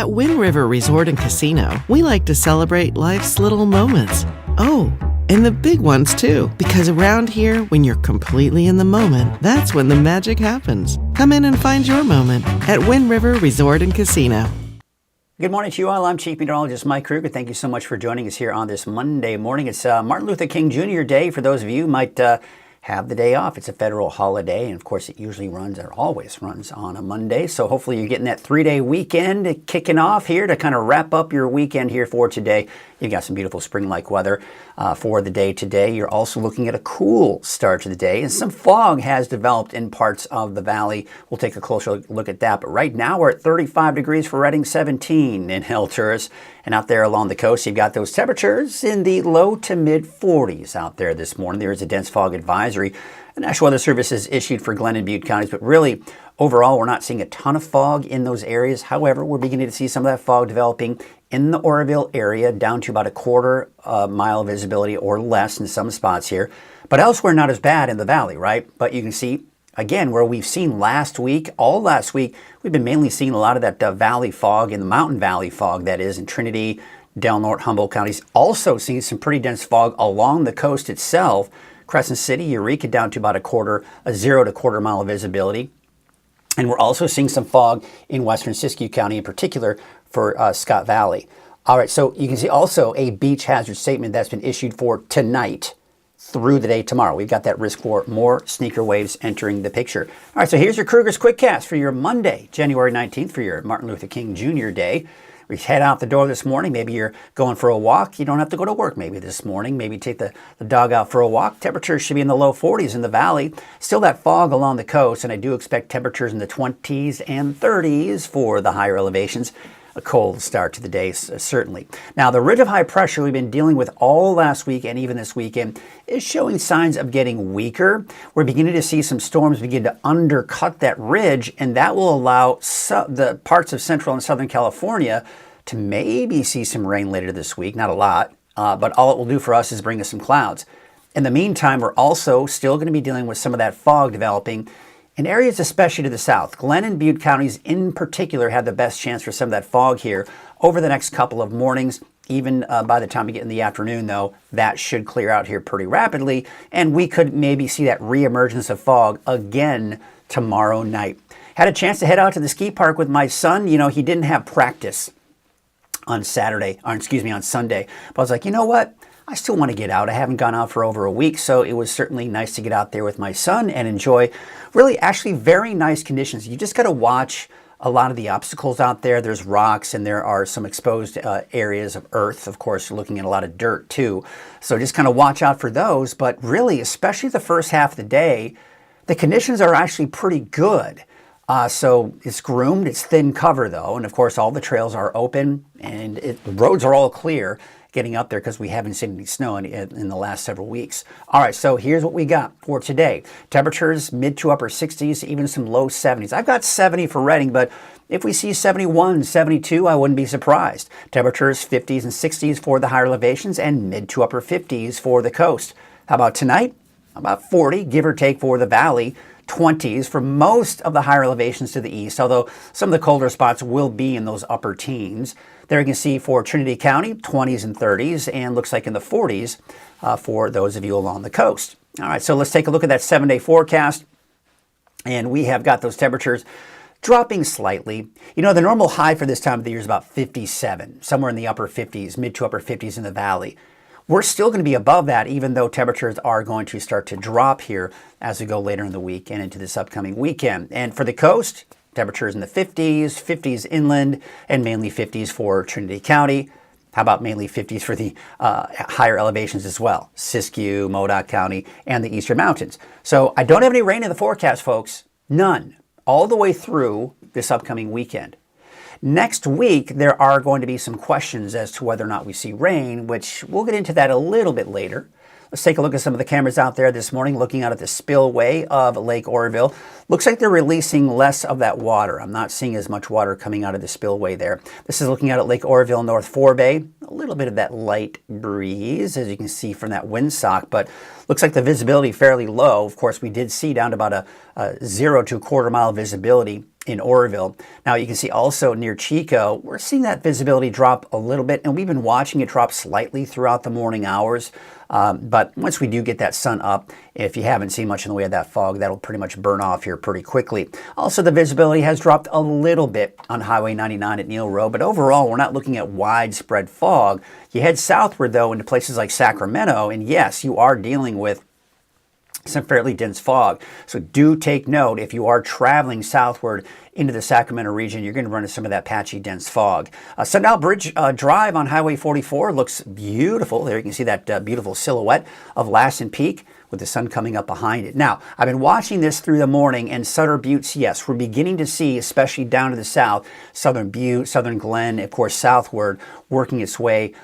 At Wind River Resort and Casino, we like to celebrate life's little moments. Oh, and the big ones too, because around here, when you're completely in the moment, that's when the magic happens. Come in and find your moment at Wind River Resort and Casino. Good morning to you all. I'm Chief Meteorologist Mike Krueger. Thank you so much for joining us here on this Monday morning. It's Martin Luther King Jr. Day. For those of you who might have the day off, it's a federal holiday, and of course it usually runs, or always runs, on a Monday. So hopefully you're getting that 3-day weekend kicking off here to kind of wrap up your weekend here for today. You've got some beautiful spring-like weather for the day today. You're also looking at a cool start to the day, and some fog has developed in parts of the valley. We'll take a closer look at that. But right now we're at 35 degrees for Redding, 17 in Hillhurst. And out there along the coast, you've got those temperatures in the low to mid 40s out there this morning. There is a dense fog advisory. The National Weather Service has issued for Glenn and Butte counties, but really, overall, we're not seeing a ton of fog in those areas. However, we're beginning to see some of that fog developing in the Oroville area, down to about a quarter mile visibility or less in some spots here. But elsewhere, not as bad in the valley, right? But you can see, again, where we've seen last week, all last week, we've been mainly seeing a lot of that valley fog, in the Mountain Valley fog, that is, in Trinity, Del Norte, Humboldt counties. Also seeing some pretty dense fog along the coast itself. Crescent City, Eureka, down to about a 0 to quarter mile visibility. And we're also seeing some fog in western Siskiyou County, in particular for Scott Valley. All right, so you can see also a beach hazard statement that's been issued for tonight through the day tomorrow. We've got that risk for more sneaker waves entering the picture. All right, so here's your Krueger's Quickcast for your Monday, January 19th, for your Martin Luther King Jr. Day. We head out the door this morning. Maybe you're going for a walk. You don't have to go to work maybe this morning. Maybe take the dog out for a walk. Temperatures should be in the low 40s in the valley. Still that fog along the coast, and I do expect temperatures in the 20s and 30s for the higher elevations. A cold start to the day, certainly. Now, the ridge of high pressure we've been dealing with all last week and even this weekend is showing signs of getting weaker. We're beginning to see some storms begin to undercut that ridge, and that will allow the parts of central and southern California to maybe see some rain later this week. Not a lot, but all it will do for us is bring us some clouds. In the meantime, we're also still going to be dealing with some of that fog developing in areas especially to the south. Glenn and Butte counties in particular have the best chance for some of that fog here over the next couple of mornings. Even by the time we get in the afternoon, though, that should clear out here pretty rapidly, and we could maybe see that reemergence of fog again tomorrow night. Had a chance to head out to the ski park with my son. You know, he didn't have practice on Sunday. But I was like, you know what? I still want to get out. I haven't gone out for over a week, so it was certainly nice to get out there with my son and enjoy really actually very nice conditions. You just got to watch a lot of the obstacles out there. There's rocks and there are some exposed areas of earth. Of course, you're looking at a lot of dirt too. So just kind of watch out for those. But really, especially the first half of the day, the conditions are actually pretty good. So it's groomed, it's thin cover though, and of course all the trails are open and the roads are all clear getting up there because we haven't seen any snow in the last several weeks. All right, so here's what we got for today. Temperatures mid to upper 60s, even some low 70s. I've got 70 for Redding, but if we see 71, 72, I wouldn't be surprised. Temperatures 50s and 60s for the higher elevations and mid to upper 50s for the coast. How about tonight? About 40, give or take, for the valley. 20s for most of the higher elevations to the east, although some of the colder spots will be in those upper teens. There you can see for Trinity County, 20s and 30s, and looks like in the 40s for those of you along the coast. All right, so let's take a look at that 7-day forecast, and we have got those temperatures dropping slightly. You know, the normal high for this time of the year is about 57, somewhere in the upper 50s, mid to upper 50s in the valley. We're still going to be above that, even though temperatures are going to start to drop here as we go later in the week and into this upcoming weekend. And for the coast, temperatures in the 50s, 50s inland, and mainly 50s for Trinity County. How about mainly 50s for the higher elevations as well? Siskiyou, Modoc County, and the Eastern Mountains. So I don't have any rain in the forecast, folks. None. All the way through this upcoming weekend. Next week, there are going to be some questions as to whether or not we see rain, which we'll get into that a little bit later. Let's take a look at some of the cameras out there this morning, looking out at the spillway of Lake Oroville. Looks like they're releasing less of that water. I'm not seeing as much water coming out of the spillway there. This is looking out at Lake Oroville, North Forebay. A little bit of that light breeze, as you can see from that windsock, but looks like the visibility fairly low. Of course, we did see down to about a 0 to a quarter mile visibility in Oroville. Now you can see also near Chico, we're seeing that visibility drop a little bit, and we've been watching it drop slightly throughout the morning hours. But once we do get that sun up, if you haven't seen much in the way of that fog, that'll pretty much burn off here pretty quickly. Also, the visibility has dropped a little bit on Highway 99 at Neal Road, but overall, we're not looking at widespread fog. You head southward, though, into places like Sacramento, and yes, you are dealing with some fairly dense fog. So do take note, if you are traveling southward into the Sacramento region, you're going to run into some of that patchy, dense fog. Sundial Bridge Drive on Highway 44 looks beautiful. There you can see that beautiful silhouette of Lassen Peak with the sun coming up behind it. Now, I've been watching this through the morning, and Sutter Buttes, yes, we're beginning to see, especially down to the south, Southern Butte, Southern Glen, of course, southward, working its way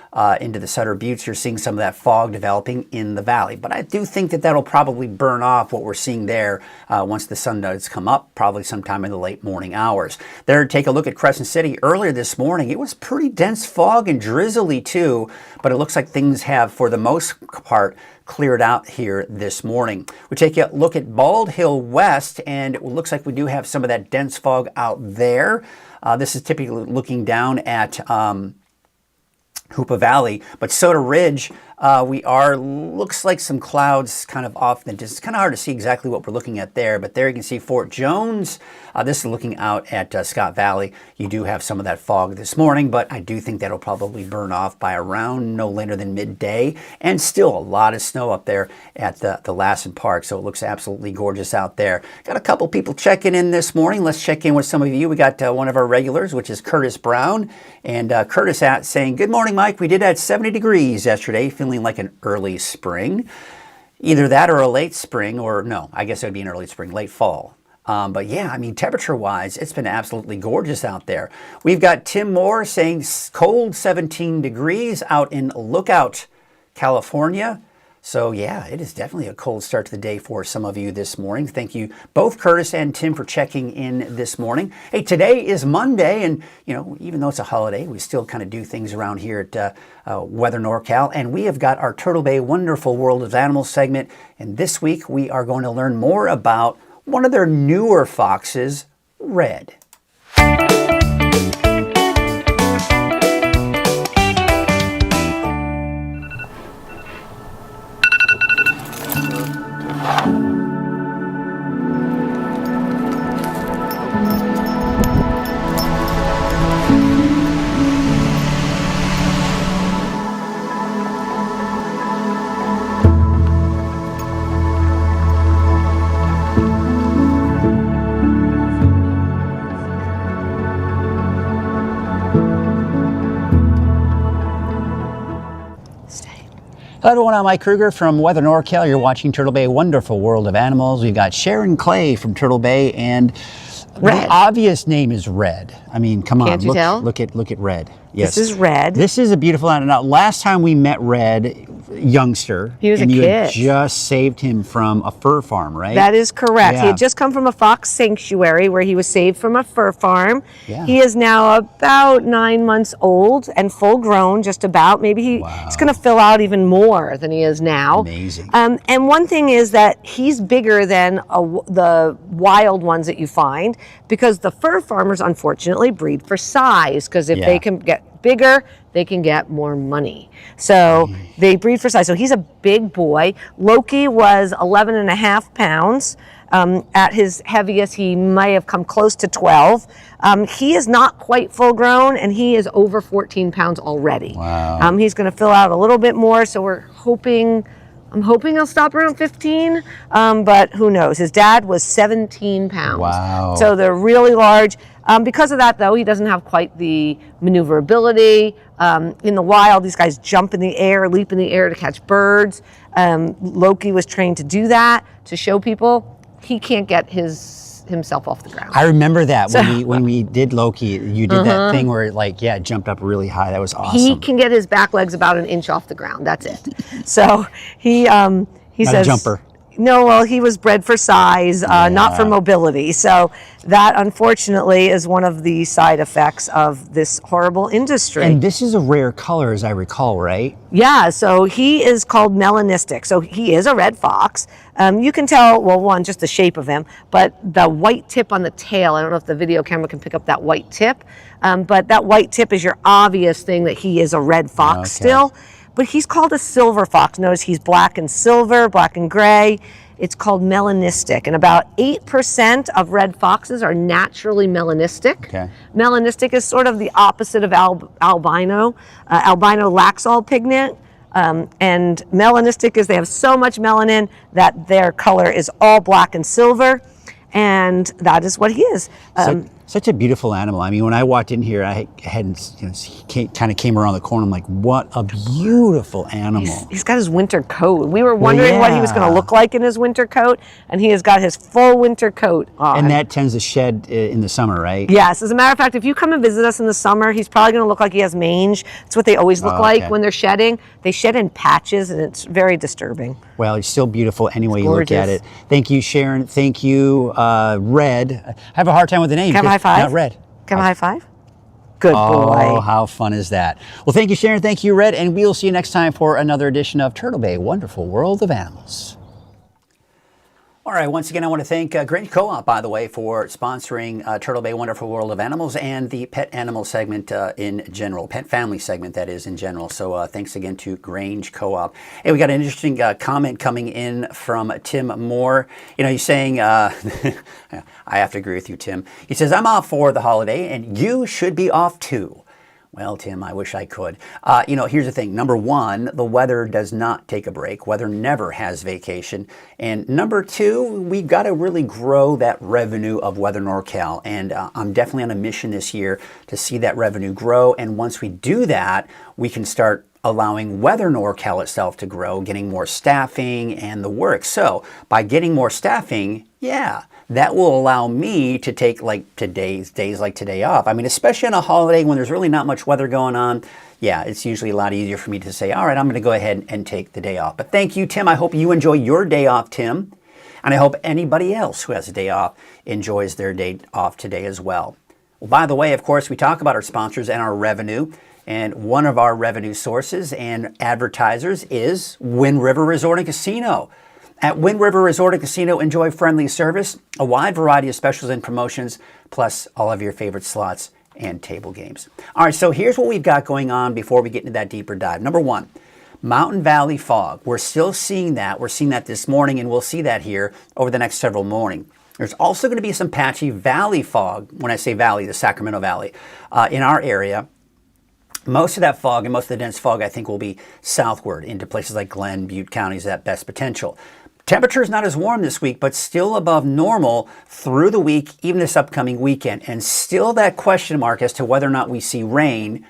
into the Sutter Buttes. You're seeing some of that fog developing in the valley. But I do think that that'll probably burn off what we're seeing there once the sun does come up, probably sometime in the late morning hours. There, take a look at Crescent City. Earlier this morning, it was pretty dense fog and drizzly too, but it looks like things have, for the most part, cleared out here this morning. We take a look at Bald Hill West, and it looks like we do have some of that dense fog out there. This is typically looking down at Hoopa Valley, but Soda Ridge, looks like some clouds kind of off in the distance. It's kind of hard to see exactly what we're looking at there, but there you can see Fort Jones. This is looking out at Scott Valley. You do have some of that fog this morning, but I do think that'll probably burn off by around no later than midday, and still a lot of snow up there at the Lassen Park, so it looks absolutely gorgeous out there. Got a couple people checking in this morning. Let's check in with some of you. We got one of our regulars, which is Curtis Brown, and Curtis saying, "Good morning, Mike. We did have 70 degrees yesterday, feeling like an early spring." Either that or a late spring, or no, I guess it would be an early spring, late fall. But yeah, I mean, temperature-wise, it's been absolutely gorgeous out there. We've got Tim Moore saying cold 17 degrees out in Lookout, California. So yeah, it is definitely a cold start to the day for some of you this morning. Thank you both, Curtis and Tim, for checking in this morning. Hey, today is Monday, and you know, even though it's a holiday, we still kind of do things around here at Weather NorCal, and we have got our Turtle Bay Wonderful World of Animals segment, and this week we are going to learn more about one of their newer foxes, Red. Hello everyone, I'm Mike Krueger from Weather NorCal. You're watching Turtle Bay Wonderful World of Animals. We've got Sharon Clay from Turtle Bay, and Red. The obvious name is Red. I mean, come on, Can't you tell? look at Red. Yes. This is Red. This is a beautiful animal. Now, last time we met Red, youngster, He was and a you kid. had just saved him from a fur farm, right? That is correct. Yeah. He had just come from a fox sanctuary where he was saved from a fur farm. Yeah. He is now about 9 months old and full grown, just about. Maybe he's going to fill out even more than he is now. Amazing. And one thing is that he's bigger than the wild ones that you find, because the fur farmers unfortunately breed for size, because if they can get bigger, they can get more money. So they breed for size. So he's a big boy. Loki was 11 and a half pounds. At his heaviest, he may have come close to 12. He is not quite full grown, and he is over 14 pounds already. Wow. He's going to fill out a little bit more, so I'm hoping he'll stop around 15, but who knows. His dad was 17 pounds. Wow. So they're really large. Because of that, though, he doesn't have quite the maneuverability. In the wild, these guys jump in the air, leap in the air to catch birds. Loki was trained to do that, to show people he can't get himself off the ground. I remember that when we did Loki, you did that thing where it jumped up really high. That was awesome. He can get his back legs about an inch off the ground. That's it. So he Not says, a jumper. No, well, he was bred for size, not for mobility. So that, unfortunately, is one of the side effects of this horrible industry. And this is a rare color, as I recall, right? Yeah, so he is called melanistic. So he is a red fox. You can tell, well, one, just the shape of him, but the white tip on the tail, I don't know if the video camera can pick up that white tip, but that white tip is your obvious thing that he is a red fox still. But he's called a silver fox. Notice he's black and silver, black and gray. It's called melanistic. And about 8% of red foxes are naturally melanistic. Okay. Melanistic is sort of the opposite of albino. Albino lacks all pigment. And melanistic is they have so much melanin that their color is all black and silver. And that is what he is. Such a beautiful animal. I mean, when I walked in here, I hadn't, he kind of came around the corner. I'm like, what a beautiful animal. He's got his winter coat. We were wondering what he was going to look like in his winter coat, and he has got his full winter coat on. And that tends to shed in the summer, right? Yes. As a matter of fact, if you come and visit us in the summer, he's probably going to look like he has mange. That's what they always look like when they're shedding. They shed in patches, and it's very disturbing. Well, he's still beautiful any way you look at it. Thank you, Sharon. Thank you, Red. I have a hard time with the name. Can I high five? Not Red. Can I high five? Good boy. Oh, how fun is that? Well, thank you, Sharon. Thank you, Red. And we'll see you next time for another edition of Turtle Bay, Wonderful World of Animals. All right, once again, I want to thank Grange Co-op, by the way, for sponsoring Turtle Bay Wonderful World of Animals and the pet animal segment in general, pet family segment, that is, in general. So thanks again to Grange Co-op. Hey, we got an interesting comment coming in from Tim Moore. You know, he's saying, I have to agree with you, Tim. He says, I'm off for the holiday, and you should be off too. Well, Tim, I wish I could. Here's the thing. Number one, the weather does not take a break. Weather never has vacation. And number two, we've got to really grow that revenue of Weather NorCal. And I'm definitely on a mission this year to see that revenue grow. And once we do that, we can start allowing Weather NorCal itself to grow, getting more staffing and the work. So by getting more staffing, that will allow me to take days like today off. I mean, especially on a holiday when there's really not much weather going on. Yeah, it's usually a lot easier for me to say, all right, I'm going to go ahead and take the day off. But thank you, Tim. I hope you enjoy your day off, Tim. And I hope anybody else who has a day off enjoys their day off today as well. Well, by the way, of course, we talk about our sponsors and our revenue. And one of our revenue sources and advertisers is Wind River Resort and Casino. At Wind River Resort and Casino, enjoy friendly service, a wide variety of specials and promotions, plus all of your favorite slots and table games. All right, so here's what we've got going on before we get into that deeper dive. Number one, Mountain Valley fog. We're still seeing that. We're seeing that this morning, and we'll see that here over the next several mornings. There's also going to be some patchy valley fog. When I say valley, the Sacramento Valley, in our area. Most of that fog and most of the dense fog, I think, will be southward into places like Glen, Butte counties at best potential. Temperature is not as warm this week, but still above normal through the week, even this upcoming weekend. And still that question mark as to whether or not we see rain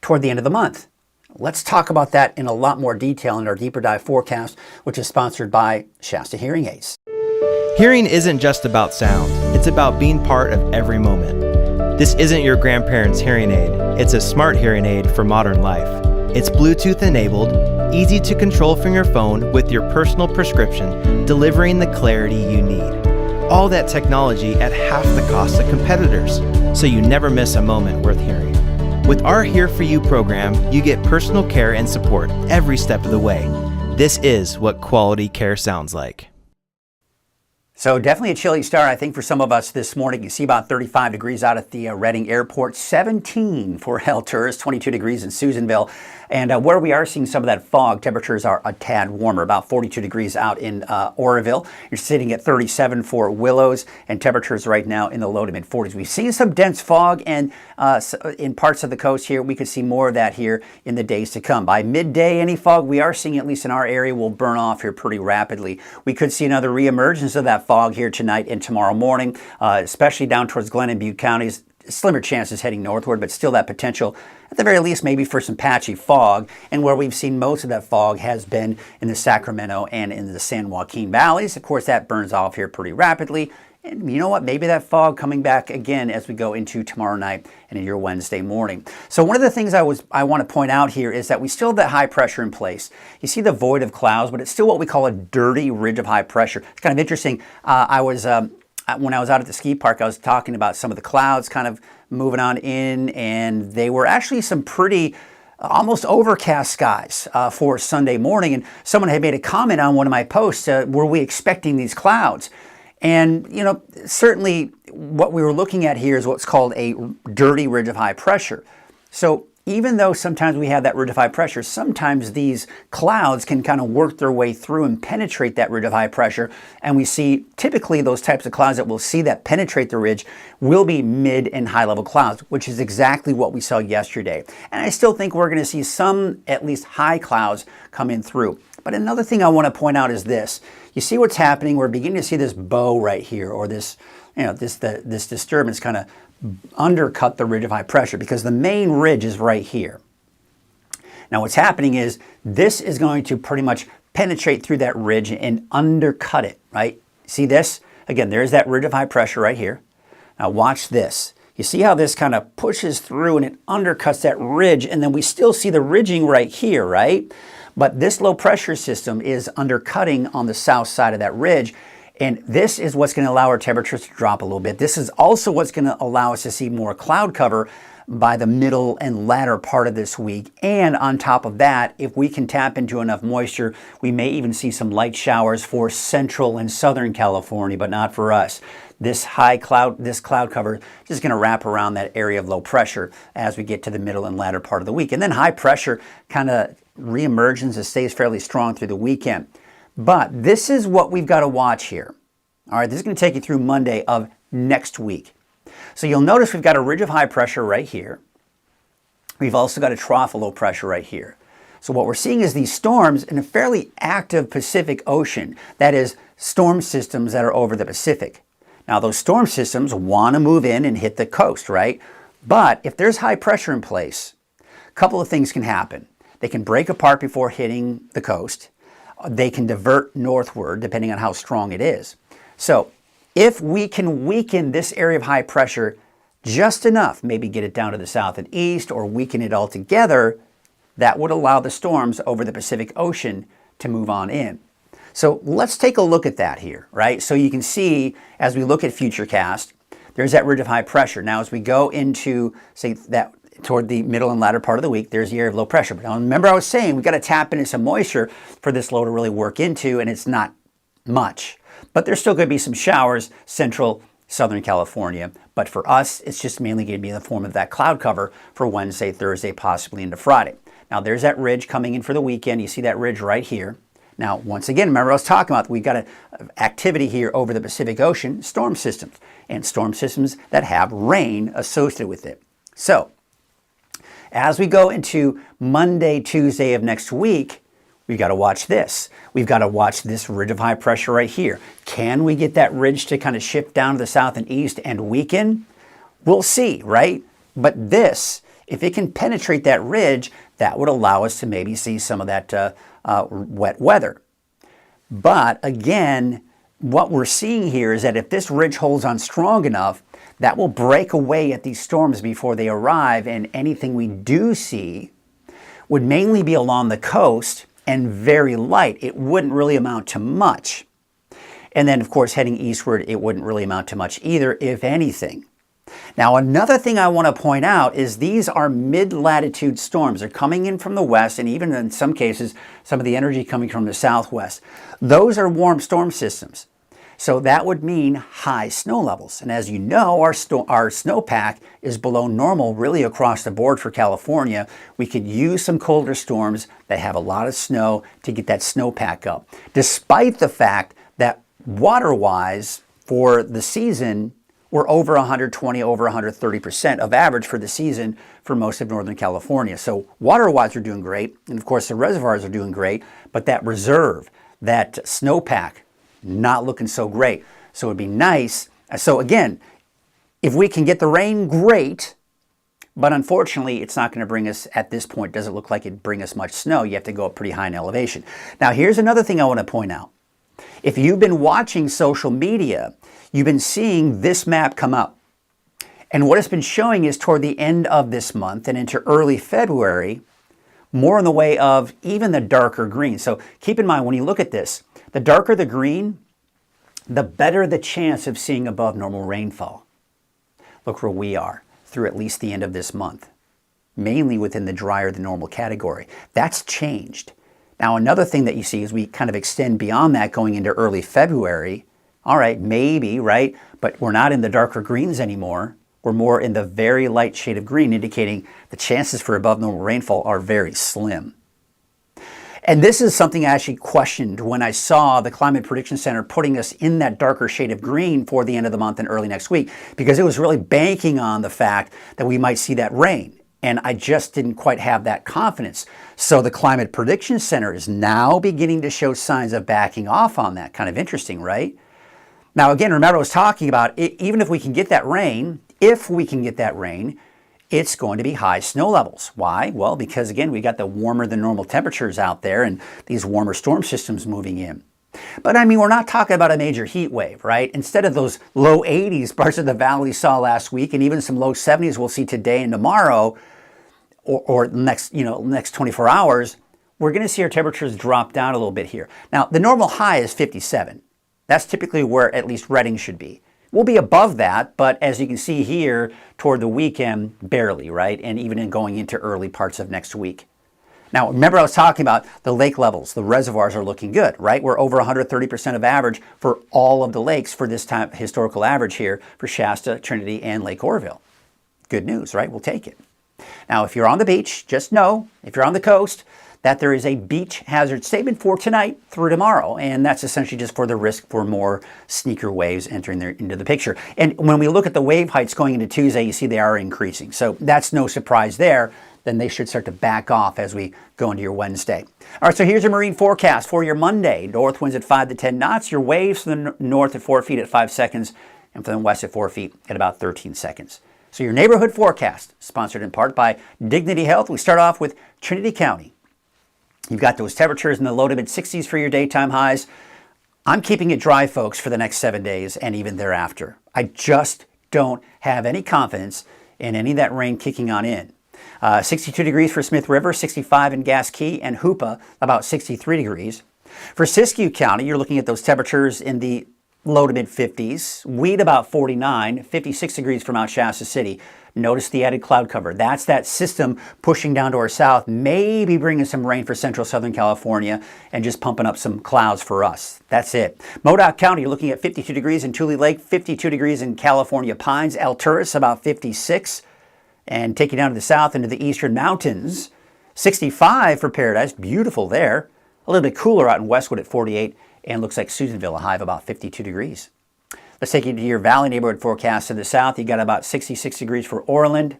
toward the end of the month. Let's talk about that in a lot more detail in our Deeper Dive forecast, which is sponsored by Shasta Hearing Aids. Hearing isn't just about sound. It's about being part of every moment. This isn't your grandparents' hearing aid. It's a smart hearing aid for modern life. It's Bluetooth enabled, easy to control from your phone with your personal prescription, delivering the clarity you need. All that technology at half the cost of competitors, so you never miss a moment worth hearing. With our Here For You program, you get personal care and support every step of the way. This is what quality care sounds like. So definitely a chilly start, I think, for some of us this morning. You see about 35 degrees out at the Reading Airport, 17 for El Tourist, 22 degrees in Susanville. And where we are seeing some of that fog, temperatures are a tad warmer, about 42 degrees out in Oroville. You're sitting at 37 for Willows, and temperatures right now in the low to mid 40s. We've seen some dense fog, and in parts of the coast here, we could see more of that here in the days to come. By midday, any fog we are seeing, at least in our area, will burn off here pretty rapidly. We could see another reemergence of that fog here tonight and tomorrow morning, especially down towards Glen and Butte counties. Slimmer chances heading northward, but still that potential, at the very least, maybe for some patchy fog. And where we've seen most of that fog has been in the Sacramento and in the San Joaquin valleys. Of course, that burns off here pretty rapidly And you know what? Maybe that fog coming back again as we go into tomorrow night and into your Wednesday morning. So one of the things I want to point out here is that we still have that high pressure in place. You see the void of clouds, but it's still what we call a dirty ridge of high pressure. It's kind of interesting. When I was out at the ski park, I was talking about some of the clouds kind of moving on in, and they were actually some pretty almost overcast skies for Sunday morning. And someone had made a comment on one of my posts, were we expecting these clouds? And, you know, certainly what we were looking at here is what's called a dirty ridge of high pressure. So even though sometimes we have that ridge of high pressure, sometimes these clouds can kind of work their way through and penetrate that ridge of high pressure. And we see typically those types of clouds that we'll see that penetrate the ridge will be mid and high level clouds, which is exactly what we saw yesterday. And I still think we're going to see some at least high clouds come in through. But another thing I want to point out is this. You see what's happening? We're beginning to see this bow right here, or this, you know, this disturbance kind of undercut the ridge of high pressure because the main ridge is right here. Now what's happening is this is going to pretty much penetrate through that ridge and undercut it, right? See this? Again, there's that ridge of high pressure right here. Now watch this. You see how this kind of pushes through and it undercuts that ridge, and then we still see the ridging right here, right? But this low pressure system is undercutting on the south side of that ridge. And this is what's going to allow our temperatures to drop a little bit. This is also what's going to allow us to see more cloud cover by the middle and latter part of this week. And on top of that, if we can tap into enough moisture, we may even see some light showers for central and southern California, but not for us. This cloud cover is just going to wrap around that area of low pressure as we get to the middle and latter part of the week. And then high pressure kind of reemerges and stays fairly strong through the weekend. But this is what we've got to watch here. All right, this is going to take you through Monday of next week. So you'll notice we've got a ridge of high pressure right here. We've also got a trough of low pressure right here. So what we're seeing is these storms in a fairly active Pacific Ocean. That is, storm systems that are over the Pacific. Now those storm systems want to move in and hit the coast, right? But if there's high pressure in place, a couple of things can happen. They can break apart before hitting the coast. They can divert northward depending on how strong it is. So if we can weaken this area of high pressure just enough, maybe get it down to the south and east or weaken it altogether, that would allow the storms over the Pacific Ocean to move on in. So let's take a look at that here, right? So you can see as we look at Futurecast, there's that ridge of high pressure. Now as we go into, say, that toward the middle and latter part of the week, there's the area of low pressure. But now remember I was saying we've got to tap into some moisture for this low to really work into, and it's not much. But there's still going to be some showers, central, southern California. But for us, it's just mainly going to be in the form of that cloud cover for Wednesday, Thursday, possibly into Friday. Now there's that ridge coming in for the weekend. You see that ridge right here. Now, once again, remember I was talking about we've got an activity here over the Pacific Ocean, storm systems, and storm systems that have rain associated with it. So as we go into Monday, Tuesday of next week, we've got to watch this. We've got to watch this ridge of high pressure right here. Can we get that ridge to kind of shift down to the south and east and weaken? We'll see, right? But this, if it can penetrate that ridge, that would allow us to maybe see some of that wet weather. But again, what we're seeing here is that if this ridge holds on strong enough, that will break away at these storms before they arrive, and anything we do see would mainly be along the coast and very light. It wouldn't really amount to much. And then, of course, heading eastward, it wouldn't really amount to much either, if anything. Now, another thing I want to point out is these are mid-latitude storms. They're coming in from the west, and even in some cases, some of the energy coming from the southwest. Those are warm storm systems. So that would mean high snow levels. And as you know, our snowpack is below normal really across the board for California. We could use some colder storms that have a lot of snow to get that snowpack up. Despite the fact that water-wise for the season, we're over 120, over 130% of average for the season for most of Northern California. So water-wise, we're doing great. And of course, the reservoirs are doing great. But that reserve, that snowpack, not looking so great. So it'd be nice. So again, if we can get the rain, great. But unfortunately, it's not going to bring us, at this point, doesn't look like it'd bring us much snow. You have to go up pretty high in elevation. Now, here's another thing I want to point out. If you've been watching social media, you've been seeing this map come up. And what it's been showing is toward the end of this month and into early February, more in the way of even the darker green. So keep in mind, when you look at this, the darker the green, the better the chance of seeing above normal rainfall. Look where we are through at least the end of this month, mainly within the drier than normal category. That's changed. Now, another thing that you see is we kind of extend beyond that going into early February. All right, maybe, right? But we're not in the darker greens anymore. We're more in the very light shade of green, indicating the chances for above normal rainfall are very slim. And this is something I actually questioned when I saw the Climate Prediction Center putting us in that darker shade of green for the end of the month and early next week, because it was really banking on the fact that we might see that rain. And I just didn't quite have that confidence. So the Climate Prediction Center is now beginning to show signs of backing off on that. Kind of interesting, right? Now, again, remember I was talking about even if we can get that rain, it's going to be high snow levels. Why? Well, because again, we got the warmer than normal temperatures out there and these warmer storm systems moving in. But I mean, we're not talking about a major heat wave, right? Instead of those low 80s parts of the valley saw last week and even some low 70s we'll see today and tomorrow or next 24 hours, we're going to see our temperatures drop down a little bit here. Now, the normal high is 57. That's typically where at least Reading should be. We'll be above that, but as you can see here, toward the weekend, barely, right? And even in going into early parts of next week. Now, remember I was talking about the lake levels. The reservoirs are looking good, right? We're over 130% of average for all of the lakes for this time, historical average here for Shasta, Trinity, and Lake Oroville. Good news, right? We'll take it. Now, if you're on the beach, just know, if you're on the coast, that there is a beach hazard statement for tonight through tomorrow. And that's essentially just for the risk for more sneaker waves entering into the picture. And when we look at the wave heights going into Tuesday, you see they are increasing. So that's no surprise there. Then they should start to back off as we go into your Wednesday. All right, so here's your marine forecast for your Monday. North winds at 5 to 10 knots. Your waves from the north at 4 feet at 5 seconds. And from the west at 4 feet at about 13 seconds. So your neighborhood forecast, sponsored in part by Dignity Health. We start off with Trinity County. You've got those temperatures in the low to mid 60s for your daytime highs. I'm keeping it dry, folks, for the next 7 days and even thereafter. I just don't have any confidence in any of that rain kicking on in. 62 degrees for Smith River, 65 in Gas Key, and Hoopa, about 63 degrees. For Siskiyou County, you're looking at those temperatures in the low to mid 50s. Weed about 49, 56 degrees for Mount Shasta City. Notice the added cloud cover. That's that system pushing down to our south, maybe bringing some rain for central Southern California and just pumping up some clouds for us. That's it. Modoc County, you're looking at 52 degrees in Tule Lake, 52 degrees in California Pines. Alturas, about 56. And taking down to the south into the eastern mountains, 65 for Paradise. Beautiful there. A little bit cooler out in Westwood at 48. And looks like Susanville, a high of about 52 degrees. Let's take you to your valley neighborhood forecast to the south. You got about 66 degrees for Orland,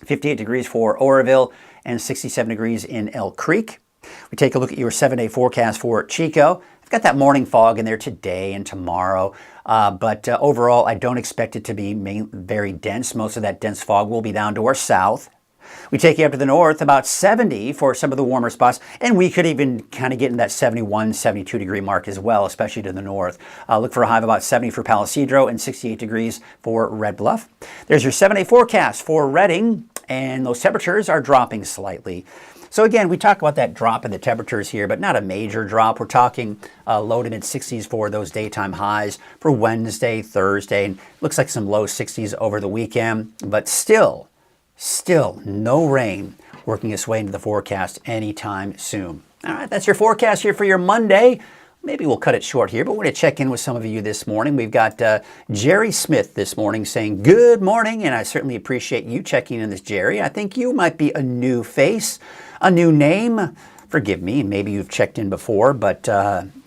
58 degrees for Oroville, and 67 degrees in Elk Creek. We take a look at your 7-day forecast for Chico. I've got that morning fog in there today and tomorrow, but overall I don't expect it to be very dense. Most of that dense fog will be down to our south. We take you up to the north, about 70 for some of the warmer spots, and we could even kind of get in that 71, 72 degree mark as well, especially to the north. Look for a high of about 70 for Palo Cedro and 68 degrees for Red Bluff. There's your 7-day forecast for Reading, and those temperatures are dropping slightly. So again, we talk about that drop in the temperatures here, but not a major drop. We're talking low to mid 60s for those daytime highs for Wednesday, Thursday, and looks like some low 60s over the weekend, but still no rain working its way into the forecast anytime soon. All right, that's your forecast here for your Monday. Maybe we'll cut it short here, but we're going to check in with some of you this morning. We've got Jerry Smith this morning saying good morning, and I certainly appreciate you checking in this, Jerry. I think you might be a new face, a new name. Forgive me, maybe you've checked in before, but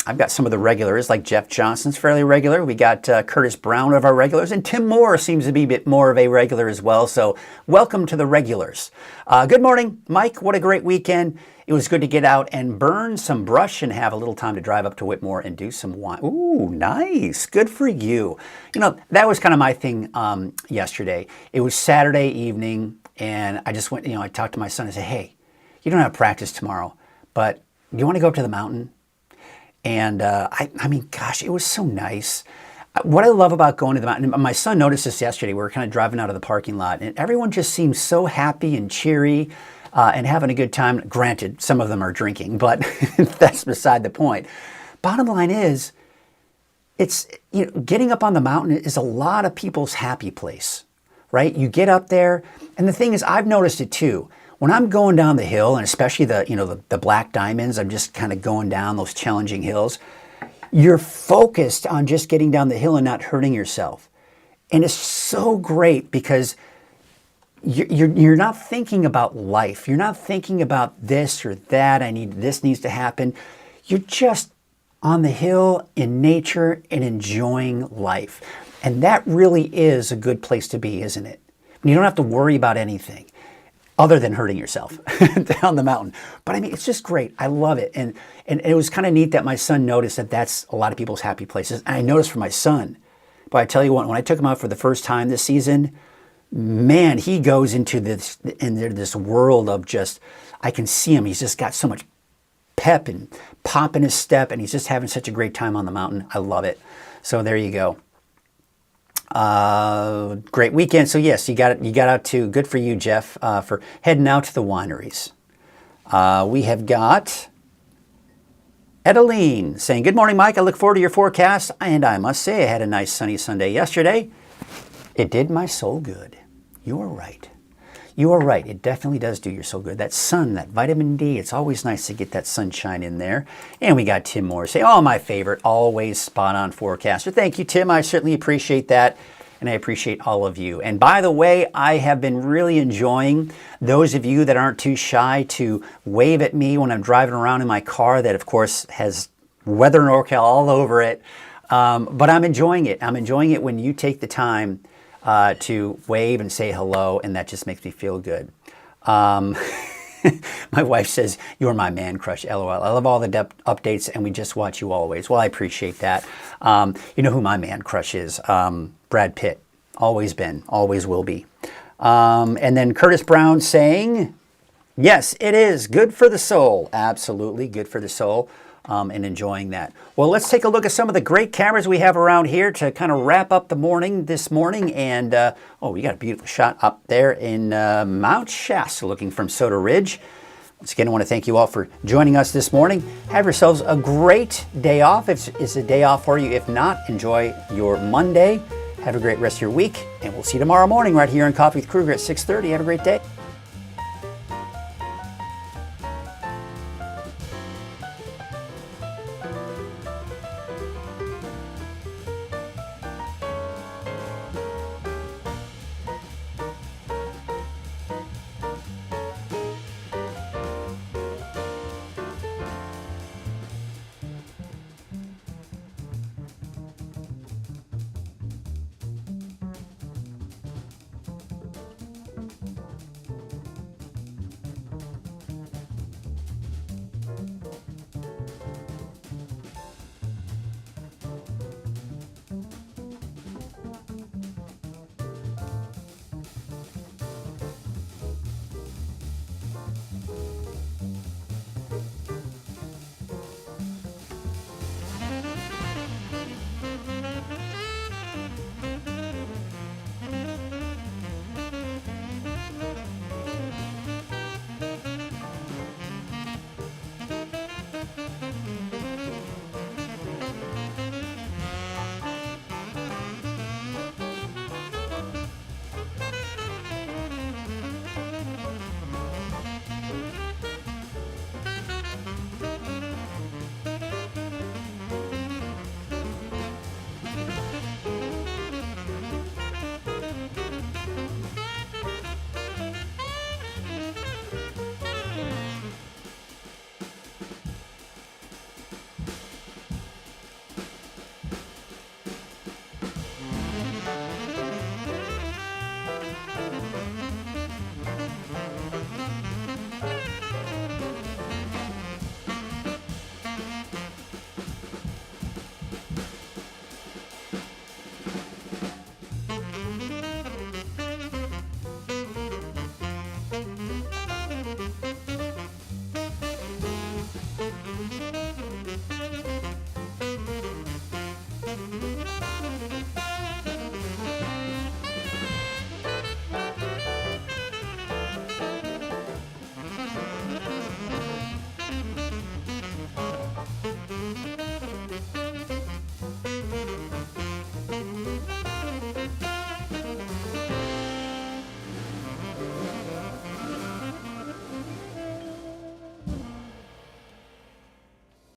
I've got some of the regulars, like Jeff Johnson's fairly regular. We got Curtis Brown of our regulars, and Tim Moore seems to be a bit more of a regular as well. So welcome to the regulars. Good morning, Mike. What a great weekend. It was good to get out and burn some brush and have a little time to drive up to Whitmore and do some wine. Ooh, nice. Good for you. You know, that was kind of my thing yesterday. It was Saturday evening, and I just went, I talked to my son and said, hey, you don't have practice tomorrow, but do you want to go up to the mountain? And I mean, gosh, it was so nice. What I love about going to the mountain, my son noticed this yesterday. We were kind of driving out of the parking lot, and everyone just seems so happy and cheery and having a good time. Granted, some of them are drinking, but that's beside the point. Bottom line is, it's, you know, getting up on the mountain is a lot of people's happy place, right? You get up there, and the thing is, I've noticed it too. When I'm going down the hill, and especially the Black Diamonds, I'm just kind of going down those challenging hills. You're focused on just getting down the hill and not hurting yourself. And it's so great because you're not thinking about life. You're not thinking about this or that. This needs to happen. You're just on the hill in nature and enjoying life. And that really is a good place to be, isn't it? You don't have to worry about anything other than hurting yourself down the mountain. But I mean, it's just great. I love it. And it was kind of neat that my son noticed that that's a lot of people's happy places. And I noticed for my son, but I tell you what, when I took him out for the first time this season, man, he goes into this world of just, I can see him. He's just got so much pep and pop in his step, and he's just having such a great time on the mountain. I love it. So there you go. Great weekend. So yes, you got out too. Good for you, Jeff, for heading out to the wineries. We have got Edeline saying, good morning, Mike. I look forward to your forecast. And I must say, I had a nice sunny Sunday yesterday. It did my soul good. You are right. You are right. It definitely does do your soul good. That sun, that vitamin D, it's always nice to get that sunshine in there. And we got Tim Moore say, oh, my favorite, always spot on forecaster. Thank you, Tim. I certainly appreciate that. And I appreciate all of you. And by the way, I have been really enjoying those of you that aren't too shy to wave at me when I'm driving around in my car that, of course, has weather NorCal all over it. But I'm enjoying it. I'm enjoying it when you take the time to wave and say hello, and that just makes me feel good. My wife says, you're my man crush, LOL. I love all the updates, and we just watch you always. Well, I appreciate that. You know who my man crush is? Brad Pitt. Always been, always will be. And then Curtis Brown saying, yes, it is good for the soul. Absolutely good for the soul. And enjoying that. Well, let's take a look at some of the great cameras we have around here to kind of wrap up the morning this morning. And, oh, we got a beautiful shot up there in Mount Shasta looking from Soda Ridge. Once again, I want to thank you all for joining us this morning. Have yourselves a great day off. If it's a day off for you. If not, enjoy your Monday. Have a great rest of your week. And we'll see you tomorrow morning right here on Coffee with Krueger at 6:30. Have a great day.